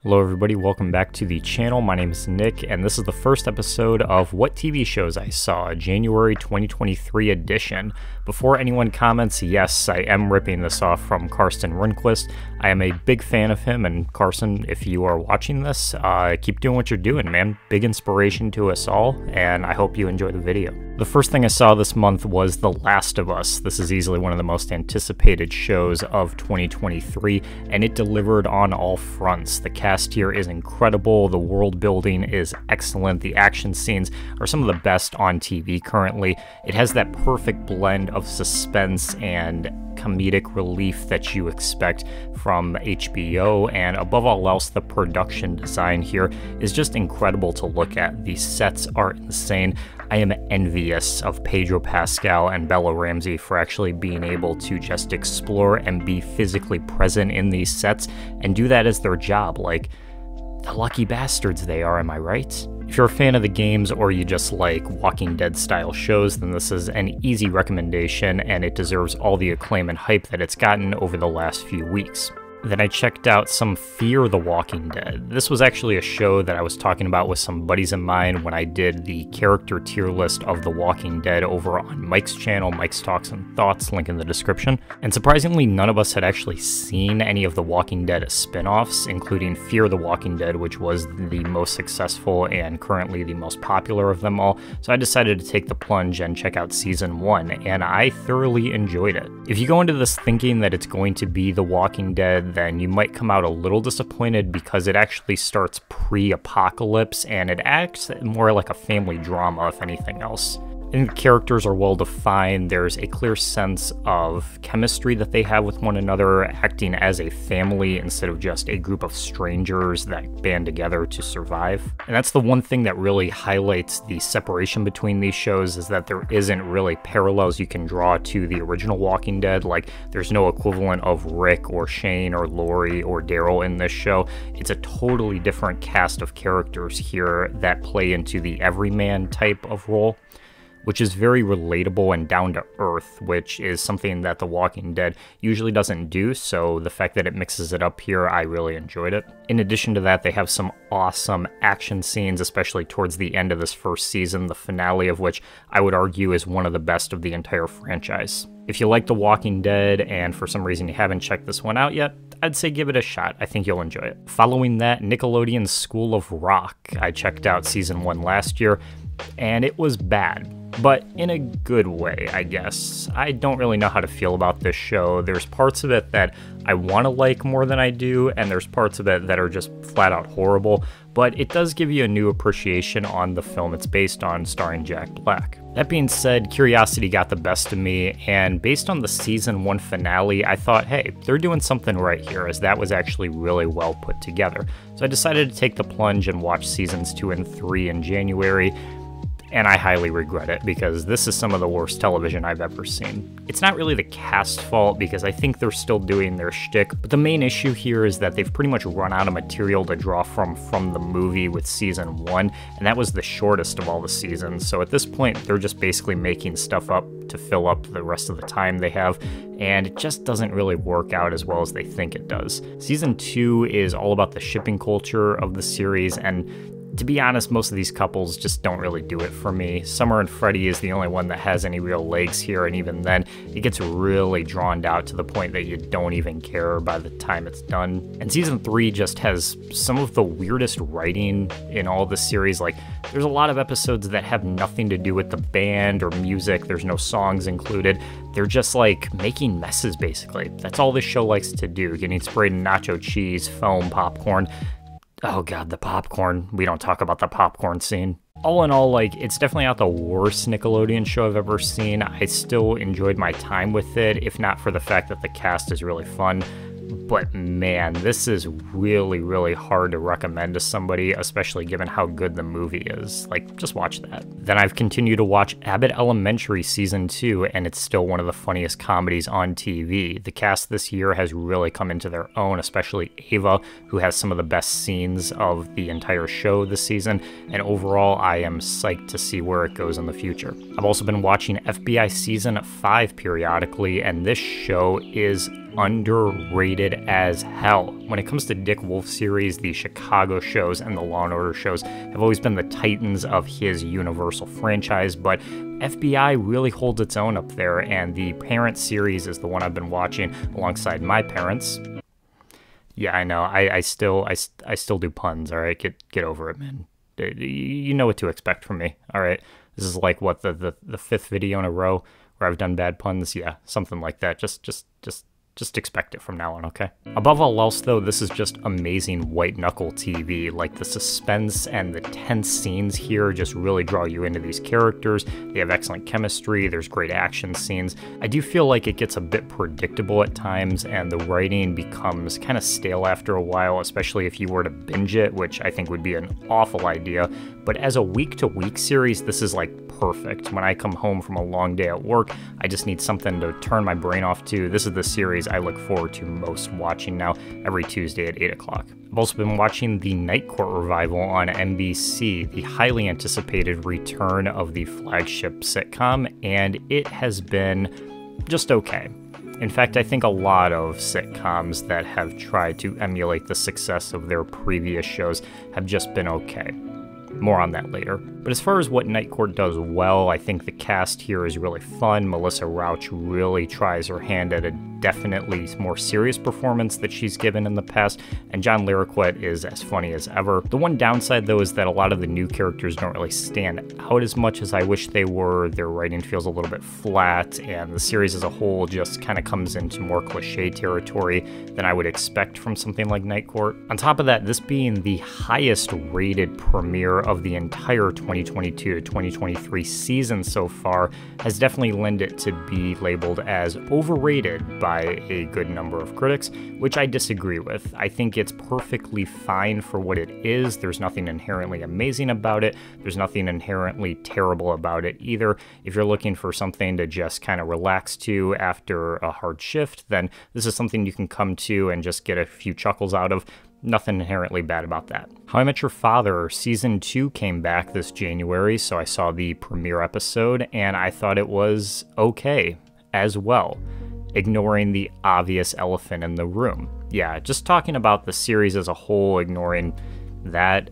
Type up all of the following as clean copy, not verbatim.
Hello everybody, welcome back to the channel. My name is Nick, and this is the first episode of What TV Shows I Saw, January 2023 edition. Before anyone comments, yes, I am ripping this off from Karsten Rundquist. I am a big fan of him, and Karsten, if you are watching this, keep doing what you're doing, man. Big inspiration to us all, and I hope you enjoy the video. The first thing I saw this month was The Last of Us. This is easily one of the most anticipated shows of 2023, and it delivered on all fronts. The cast here is incredible, the world building is excellent, the action scenes are some of the best on TV currently. It has that perfect blend of suspense and comedic relief that you expect from HBO, and above all else, the production design here is just incredible to look at. The sets are insane. I am envious of Pedro Pascal and Bella Ramsey for actually being able to just explore and be physically present in these sets and do that as their job. Like, the lucky bastards they are, am I right? If you're a fan of the games or you just like Walking Dead style shows, then this is an easy recommendation and it deserves all the acclaim and hype that it's gotten over the last few weeks. Then I checked out some Fear the Walking Dead. This was actually a show that I was talking about with some buddies of mine when I did the character tier list of The Walking Dead over on Mike's channel, Mike's Talks and Thoughts, link in the description. And surprisingly, none of us had actually seen any of the Walking Dead spin-offs, including Fear the Walking Dead, which was the most successful and currently the most popular of them all. So I decided to take the plunge and check out season 1, and I thoroughly enjoyed it. If you go into this thinking that it's going to be The Walking Dead, then you might come out a little disappointed because it actually starts pre-apocalypse and it acts more like a family drama, if anything else. And the characters are well defined, there's a clear sense of chemistry that they have with one another, acting as a family instead of just a group of strangers that band together to survive. And that's the one thing that really highlights the separation between these shows, is that there isn't really parallels you can draw to the original Walking Dead. Like, there's no equivalent of Rick or Shane or Lori or Daryl in this show. It's a totally different cast of characters here that play into the everyman type of role, which is very relatable and down to earth, which is something that The Walking Dead usually doesn't do, so the fact that it mixes it up here, I really enjoyed it. In addition to that, they have some awesome action scenes, especially towards the end of this first season, the finale of which I would argue is one of the best of the entire franchise. If you like The Walking Dead and for some reason you haven't checked this one out yet, I'd say give it a shot. I think you'll enjoy it. Following that, Nickelodeon's School of Rock. I checked out season 1 last year, and it was bad, but in a good way, I guess. I don't really know how to feel about this show. There's parts of it that I want to like more than I do, and there's parts of it that are just flat out horrible, but it does give you a new appreciation on the film it's based on, starring Jack Black. That being said, curiosity got the best of me, and based on the season 1 finale, I thought, hey, they're doing something right here, as that was actually really well put together. So I decided to take the plunge and watch seasons 2 and 3 in January, and I highly regret it because this is some of the worst television I've ever seen. It's not really the cast's fault because I think they're still doing their shtick, but the main issue here is that they've pretty much run out of material to draw from the movie with season 1, and that was the shortest of all the seasons, so at this point they're just basically making stuff up to fill up the rest of the time they have, and it just doesn't really work out as well as they think it does. Season 2 is all about the shipping culture of the series, and to be honest, most of these couples just don't really do it for me. Summer and Freddie is the only one that has any real legs here, and even then, it gets really drawn out to the point that you don't even care by the time it's done. And season 3 just has some of the weirdest writing in all the series. Like, there's a lot of episodes that have nothing to do with the band or music. There's no songs included. They're just like making messes, basically. That's all this show likes to do, getting sprayed in nacho cheese, foam, popcorn. Oh god, the popcorn. We don't talk about the popcorn scene. All in all, like, it's definitely not the worst Nickelodeon show I've ever seen. I still enjoyed my time with it, if not for the fact that the cast is really fun. But man, this is really, really hard to recommend to somebody, especially given how good the movie is. Like, just watch that. Then I've continued to watch Abbott Elementary Season 2, and it's still one of the funniest comedies on TV. The cast this year has really come into their own, especially Ava, who has some of the best scenes of the entire show this season, and overall, I am psyched to see where it goes in the future. I've also been watching FBI Season 5 periodically, and this show is underrated as hell. When it comes to Dick Wolf series, the Chicago shows and the Law & Order shows have always been the titans of his Universal franchise, but FBI really holds its own up there, and the Parents series is the one I've been watching alongside my parents. Yeah, I know. I still do puns. All right, get over it, man. You know what to expect from me. All right, this is like what the fifth video in a row where I've done bad puns. Yeah, something like that. Just expect it from now on, okay? Above all else, though, this is just amazing white-knuckle TV. Like, the suspense and the tense scenes here just really draw you into these characters. They have excellent chemistry, there's great action scenes. I do feel like it gets a bit predictable at times, and the writing becomes kind of stale after a while, especially if you were to binge it, which I think would be an awful idea. But as a week-to-week series, this is, like, perfect. When I come home from a long day at work, I just need something to turn my brain off to. This is the series I look forward to most watching now, every Tuesday at 8 o'clock. I've also been watching the Night Court revival on NBC, the highly anticipated return of the flagship sitcom, and it has been just okay. In fact, I think a lot of sitcoms that have tried to emulate the success of their previous shows have just been okay. More on that later. But as far as what Night Court does well, I think the cast here is really fun. Melissa Rauch really tries her hand at a definitely more serious performance that she's given in the past, and John Larroquette is as funny as ever. The one downside, though, is that a lot of the new characters don't really stand out as much as I wish they were. Their writing feels a little bit flat, and the series as a whole just kind of comes into more cliche territory than I would expect from something like Night Court. On top of that, this being the highest rated premiere of the entire 2022 to 2023 season so far has definitely lent it to be labeled as overrated by a good number of critics, which I disagree with. I think it's perfectly fine for what it is. There's nothing inherently amazing about it. There's nothing inherently terrible about it either. If you're looking for something to just kind of relax to after a hard shift, then this is something you can come to and just get a few chuckles out of. Nothing inherently bad about that. How I Met Your Father Season 2 came back this January, so I saw the premiere episode, and I thought it was okay as well, ignoring the obvious elephant in the room. Yeah, just talking about the series as a whole, ignoring that,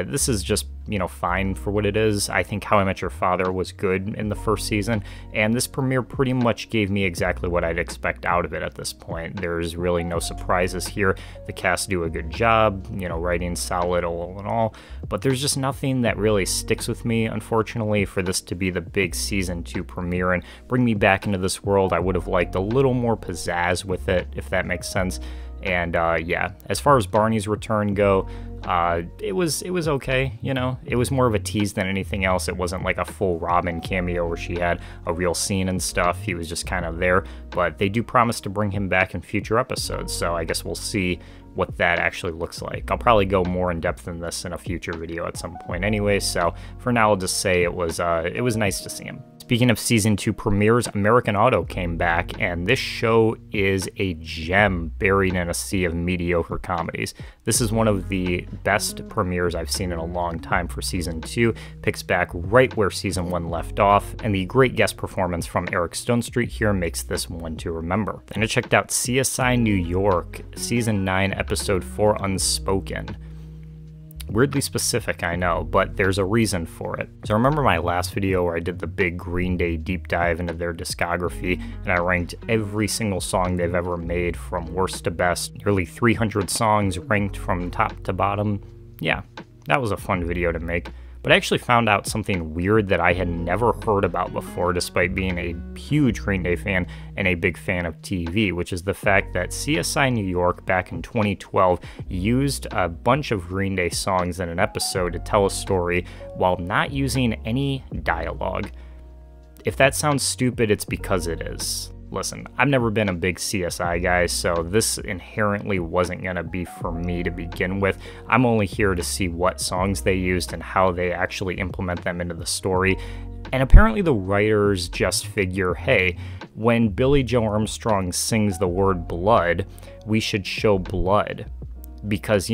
this is just, fine for what it is. I think How I Met Your Father was good in the first season, and this premiere pretty much gave me exactly what I'd expect out of it at this point. There's really no surprises here. The cast do a good job, writing solid all in all, but there's just nothing that really sticks with me, unfortunately, for this to be the big Season 2 premiere and bring me back into this world. I would have liked a little more pizzazz with it, if that makes sense. And yeah, as far as Barney's return go, it was okay, It was more of a tease than anything else. It wasn't like a full Robin cameo where she had a real scene and stuff. He was just kind of there, but they do promise to bring him back in future episodes, so I guess we'll see what that actually looks like. I'll probably go more in depth in this in a future video at some point anyway, so for now I'll just say it was nice to see him. Speaking of Season 2 premieres, American Auto came back, and this show is a gem buried in a sea of mediocre comedies. This is one of the best premieres I've seen in a long time for Season 2, picks back right where Season 1 left off, and the great guest performance from Eric Stonestreet here makes this one to remember. Then I checked out CSI New York, Season 9, Episode 4, Unspoken. Weirdly specific, I know, but there's a reason for it. So remember my last video where I did the big Green Day deep dive into their discography, and I ranked every single song they've ever made from worst to best, nearly 300 songs ranked from top to bottom? Yeah, that was a fun video to make. But I actually found out something weird that I had never heard about before, despite being a huge Green Day fan and a big fan of TV, which is the fact that CSI New York back in 2012 used a bunch of Green Day songs in an episode to tell a story while not using any dialogue. If that sounds stupid, it's because it is. Listen, I've never been a big CSI guy, so this inherently wasn't going to be for me to begin with. I'm only here to see what songs they used and how they actually implement them into the story. And apparently the writers just figure, hey, when Billie Joe Armstrong sings the word blood, we should show blood. Because,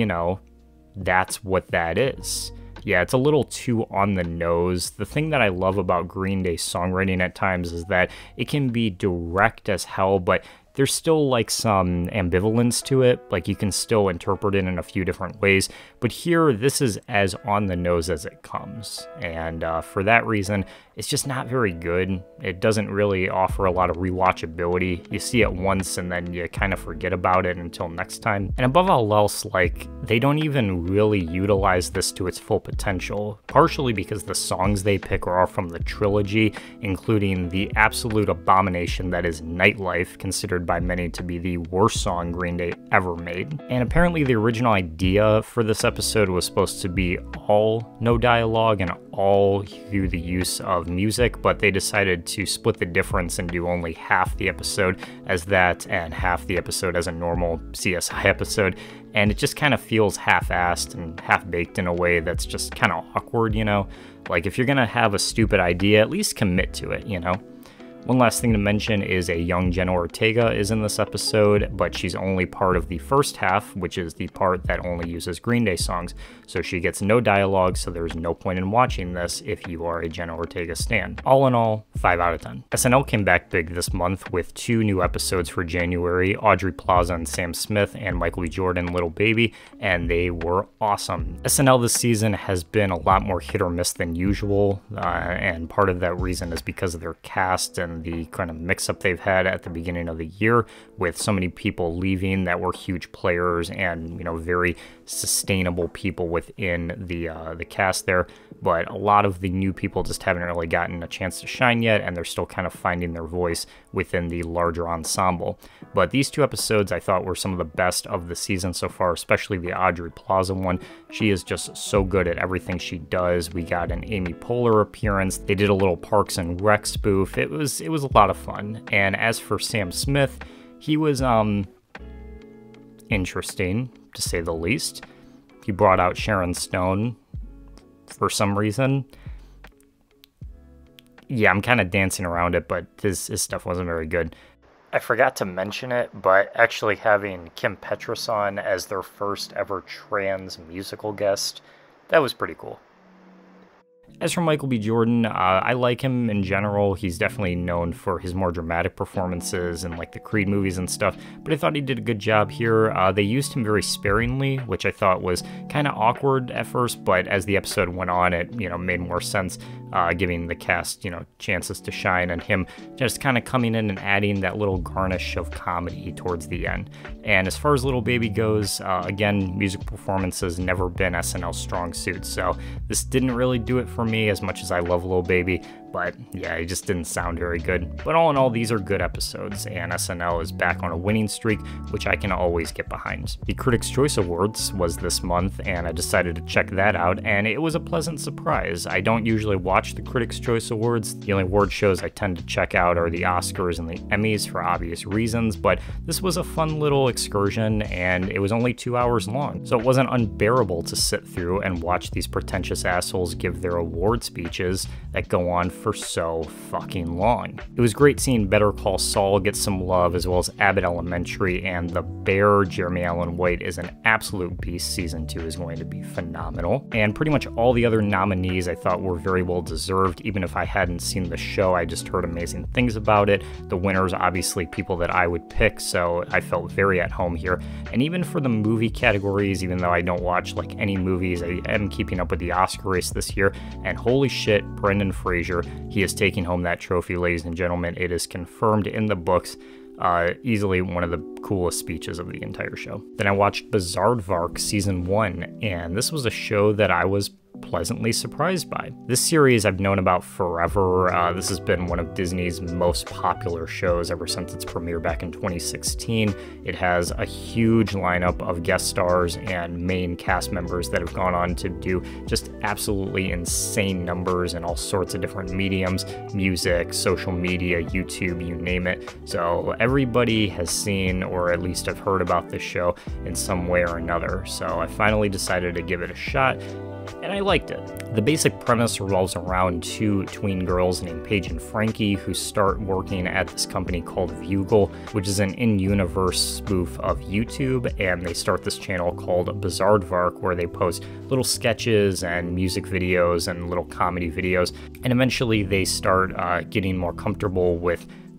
that's what that is. Yeah, it's a little too on the nose. The thing that I love about Green Day songwriting at times is that it can be direct as hell, but there's still like some ambivalence to it, like you can still interpret it in a few different ways, but here this is as on the nose as it comes, and for that reason, it's just not very good. It doesn't really offer a lot of rewatchability. You see it once and then you kind of forget about it until next time. And above all else, like, they don't even really utilize this to its full potential, partially because the songs they pick are all from the trilogy, including the absolute abomination that is Nightlife, considered by many to be the worst song Green Day ever made. And apparently the original idea for this episode was supposed to be all no dialogue and all through the use of music, but they decided to split the difference and do only half the episode as that and half the episode as a normal CSI episode, and it just kind of feels half-assed and half-baked in a way that's just kind of awkward, you know? Like, if you're gonna have a stupid idea, at least commit to it, you know? One last thing to mention is a young Jenna Ortega is in this episode, but she's only part of the first half, which is the part that only uses Green Day songs. So she gets no dialogue, so there's no point in watching this if you are a Jenna Ortega stan. All in all, 5 out of 10. SNL came back big this month with 2 new episodes for January, Audrey Plaza and Sam Smith and Michael B. Jordan, Little Baby, and they were awesome. SNL this season has been a lot more hit or miss than usual, and part of that reason is because of their cast and the kind of mix-up they've had at the beginning of the year with so many people leaving that were huge players and, you know, very sustainable people within the cast there. But a lot of the new people just haven't really gotten a chance to shine yet, and they're still kind of finding their voice within the larger ensemble. But these 2 episodes I thought were some of the best of the season so far, especially the Audrey Plaza one. She is just so good at everything she does. We got an Amy Poehler appearance. They did a little Parks and Rec spoof. It was a lot of fun. And as for Sam Smith, he was interesting, to say the least. He brought out Sharon Stone for some reason. Yeah, I'm kind of dancing around it, but his stuff wasn't very good. I forgot to mention it, but actually having Kim Petras on as their first ever trans musical guest, that was pretty cool. As for Michael B. Jordan, I like him in general. He's definitely known for his more dramatic performances in like the Creed movies and stuff, but I thought he did a good job here. They used him very sparingly, which I thought was kind of awkward at first, but as the episode went on, it, you know, made more sense, giving the cast, you know, chances to shine, and him just kind of coming in and adding that little garnish of comedy towards the end. And as far as Little Baby goes, again, music performances never been SNL's strong suit, so this didn't really do it for me as much as I love Lil Baby, but yeah, it just didn't sound very good. But all in all, these are good episodes, and SNL is back on a winning streak, which I can always get behind. The Critics' Choice Awards was this month, and I decided to check that out, and it was a pleasant surprise. I don't usually watch the Critics' Choice Awards. The only award shows I tend to check out are the Oscars and the Emmys for obvious reasons, but this was a fun little excursion, and it was only 2 hours long, so it wasn't unbearable to sit through and watch these pretentious assholes give their award speeches that go on for so fucking long. It was great seeing Better Call Saul get some love, as well as Abbott Elementary, and The Bear. Jeremy Allen White is an absolute beast. Season 2 is going to be phenomenal. And pretty much all the other nominees I thought were very well deserved. Even if I hadn't seen the show, I just heard amazing things about it. The winners, obviously people that I would pick, so I felt very at home here. And even for the movie categories, even though I don't watch like any movies, I am keeping up with the Oscar race this year, and holy shit, Brendan Fraser, he is taking home that trophy, ladies and gentlemen. It is confirmed in the books. Easily one of the coolest speeches of the entire show. Then I watched Bizaardvark Season 1, and this was a show that I was pleasantly surprised by. This series I've known about forever. This has been one of Disney's most popular shows ever since its premiere back in 2016. It has a huge lineup of guest stars and main cast members that have gone on to do just absolutely insane numbers in all sorts of different mediums, music, social media, YouTube, you name it. So everybody has seen, or at least have heard about this show in some way or another. So I finally decided to give it a shot, and I liked it. The basic premise revolves around 2 tween girls named Paige and Frankie who start working at this company called Vugal, which is an in-universe spoof of YouTube, and they start this channel called Bizaardvark where they post little sketches and music videos and little comedy videos, and eventually they start getting more comfortable with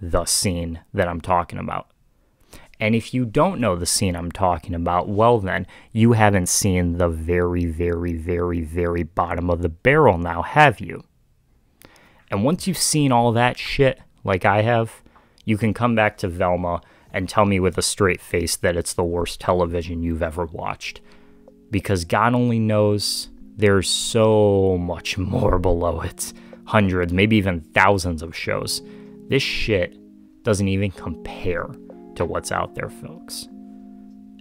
the scene that I'm talking about. And if you don't know the scene I'm talking about, well then, you haven't seen the very, very, very, very bottom of the barrel now, have you? And once you've seen all that shit, like I have, you can come back to Velma and tell me with a straight face that it's the worst television you've ever watched. Because God only knows there's so much more below it. Hundreds, maybe even thousands of shows. This shit doesn't even compare to what's out there, folks.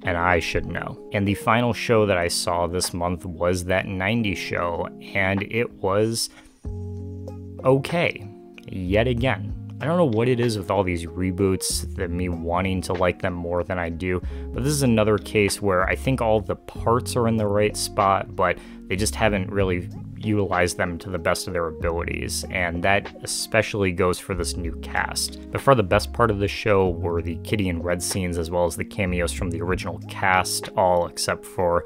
And I should know. And the final show that I saw this month was that 90s show, and it was okay, yet again. I don't know what it is with all these reboots, that me wanting to like them more than I do, but this is another case where I think all the parts are in the right spot, but they just haven't really utilized them to the best of their abilities, and that especially goes for this new cast. By far the best part of the show were the Kitty and Red scenes, as well as the cameos from the original cast, all except for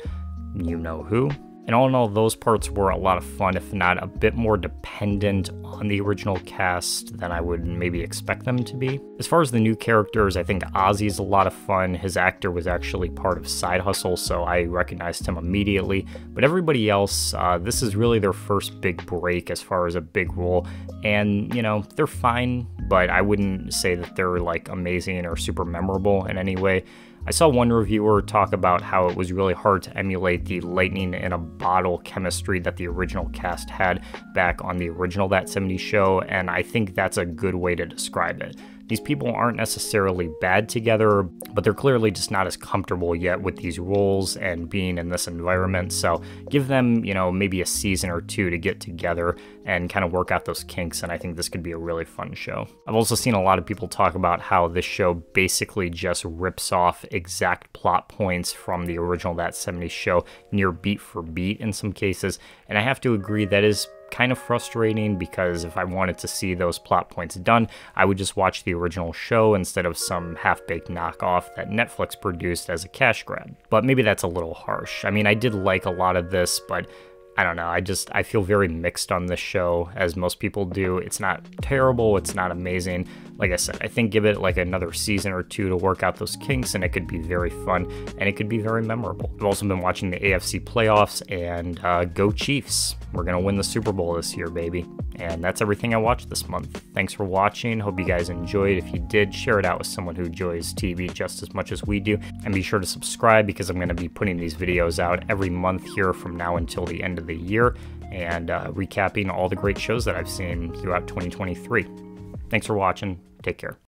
you-know-who. And all in all, those parts were a lot of fun, if not a bit more dependent on the original cast than I would maybe expect them to be. As far as the new characters, I think Ozzy's a lot of fun. His actor was actually part of Side Hustle, so I recognized him immediately. But everybody else, this is really their first big break as far as a big role. And, you know, they're fine, but I wouldn't say that they're like amazing or super memorable in any way. I saw one reviewer talk about how it was really hard to emulate the lightning in a bottle chemistry that the original cast had back on the original That 70s Show, and I think that's a good way to describe it. These people aren't necessarily bad together, but they're clearly just not as comfortable yet with these roles and being in this environment, so give them, you know, maybe a season or two to get together and kind of work out those kinks, and I think this could be a really fun show. I've also seen a lot of people talk about how this show basically just rips off exact plot points from the original That 70s Show, near beat for beat in some cases, and I have to agree that is kind of frustrating, because if I wanted to see those plot points done, I would just watch the original show instead of some half-baked knockoff that Netflix produced as a cash grab. But maybe that's a little harsh. I mean, I did like a lot of this, but I don't know, I feel very mixed on this show, as most people do. It's not terrible, it's not amazing. Like I said, I think give it like another season or two to work out those kinks, and it could be very fun, and it could be very memorable. I've also been watching the AFC playoffs, and go Chiefs. We're gonna win the Super Bowl this year, baby. And that's everything I watched this month. Thanks for watching, hope you guys enjoyed. If you did, share it out with someone who enjoys TV just as much as we do, and be sure to subscribe, because I'm gonna be putting these videos out every month here from now until the end of the year, and recapping all the great shows that I've seen throughout 2023. Thanks for watching. Take care.